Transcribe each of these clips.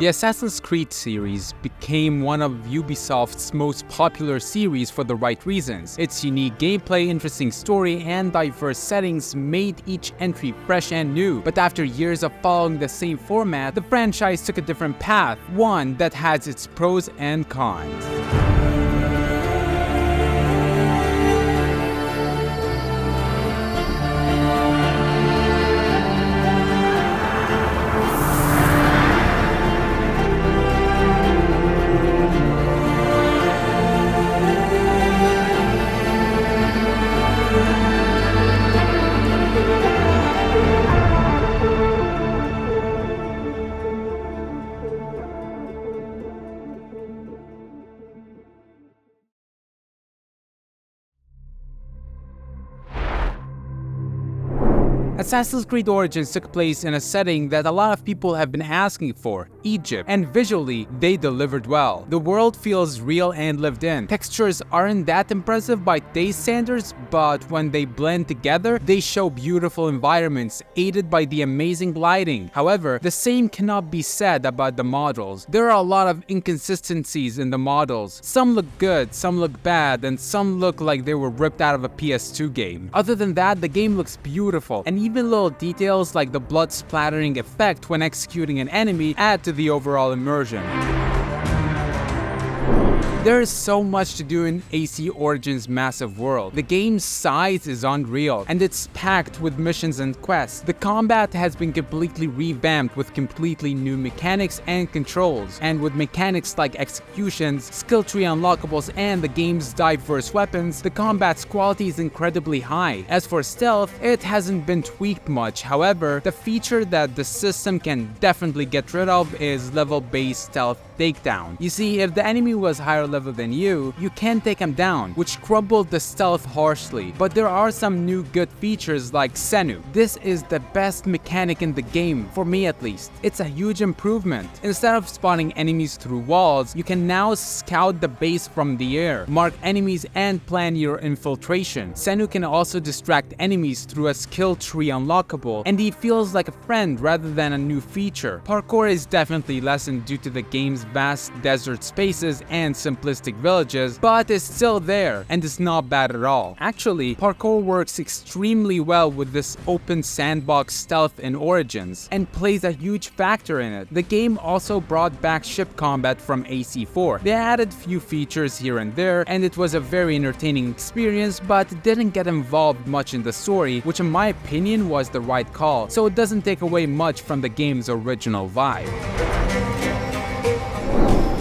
The Assassin's Creed series became one of Ubisoft's most popular series for the right reasons. Its unique gameplay, interesting story, and diverse settings made each entry fresh and new. But after years of following the same format, the franchise took a different path, one that has its pros and cons. Assassin's Creed Origins took place in a setting that a lot of people have been asking for, Egypt, and visually, they delivered well. The world feels real and lived in. Textures aren't that impressive by today's standards, but when they blend together, they show beautiful environments, aided by the amazing lighting. However, the same cannot be said about the models. There are a lot of inconsistencies in the models. Some look good, some look bad, and some look like they were ripped out of a PS2 game. Other than that, the game looks beautiful, and even little details like the blood splattering effect when executing an enemy add to the overall immersion. There is so much to do in AC Origins' massive world. The game's size is unreal, and it's packed with missions and quests. The combat has been completely revamped with completely new mechanics and controls, and with mechanics like executions, skill tree unlockables, and the game's diverse weapons, the combat's quality is incredibly high. As for stealth, it hasn't been tweaked much. However, the feature that the system can definitely get rid of is level-based stealth takedown. You see, if the enemy was higher level than you can't take him down, which crumbled the stealth harshly. But there are some new good features like Senu. This is the best mechanic in the game, for me at least. It's a huge improvement. Instead of spotting enemies through walls, you can now scout the base from the air, mark enemies, and plan your infiltration. Senu can also distract enemies through a skill tree unlockable, and he feels like a friend rather than a new feature. Parkour is definitely lessened due to the game's vast desert spaces and simplistic villages, but is still there and is not bad at all. Actually, parkour works extremely well with this open sandbox stealth in Origins and plays a huge factor in it. The game also brought back ship combat from AC4. They added few features here and there, and it was a very entertaining experience, but it didn't get involved much in the story, which in my opinion was the right call, so it doesn't take away much from the game's original vibe.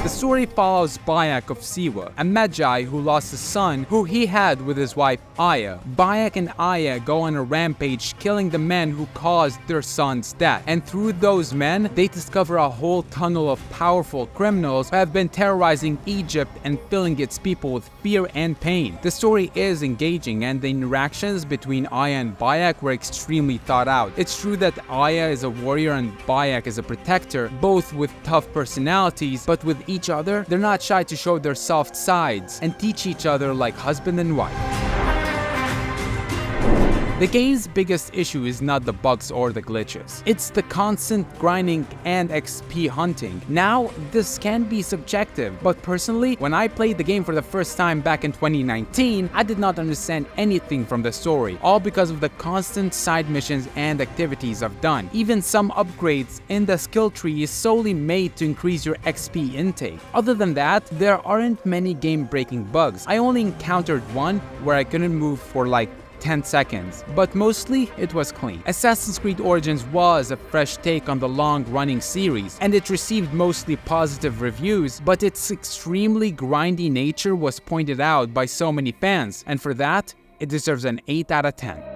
The story follows Bayek of Siwa, a Magi who lost a son who he had with his wife Aya. Bayek and Aya go on a rampage, killing the men who caused their son's death. And through those men, they discover a whole tunnel of powerful criminals who have been terrorizing Egypt and filling its people with fear and pain. The story is engaging, and the interactions between Aya and Bayek were extremely thought out. It's true that Aya is a warrior and Bayek is a protector, both with tough personalities, but with each other, they're not shy to show their soft sides and teach each other like husband and wife. The game's biggest issue is not the bugs or the glitches. It's the constant grinding and XP hunting. Now, this can be subjective, but personally, when I played the game for the first time back in 2019, I did not understand anything from the story, all because of the constant side missions and activities I've done. Even some upgrades in the skill tree is solely made to increase your XP intake. Other than that, there aren't many game-breaking bugs. I only encountered one where I couldn't move for like 10 seconds, but mostly it was clean. Assassin's Creed Origins was a fresh take on the long-running series, and it received mostly positive reviews, but its extremely grindy nature was pointed out by so many fans, and for that, it deserves an 8 out of 10.